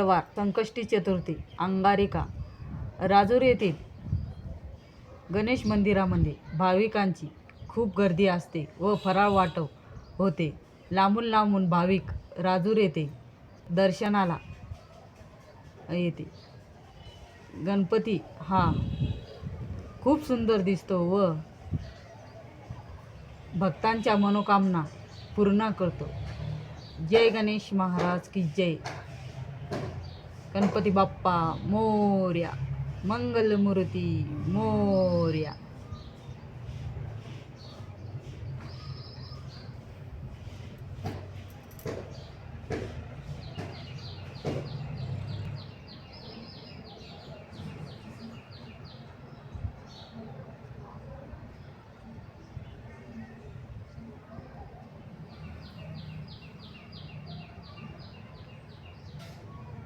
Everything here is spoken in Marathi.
मंगळवार संकष्टी चतुर्थी अंगारिका राजूर येथील गणेश मंदिरामध्ये भाविकांची खूप गर्दी असते व फराळ वाटप होते. लांबून लांबून भाविक राजूर येथे दर्शनाला येते. गणपती हा खूप सुंदर दिसतो व भक्तांच्या मनोकामना पूर्ण करतो. जय गणेश महाराज की जय. गणपती बाप्पा मोरया. मंगलमूर्ती मोरया.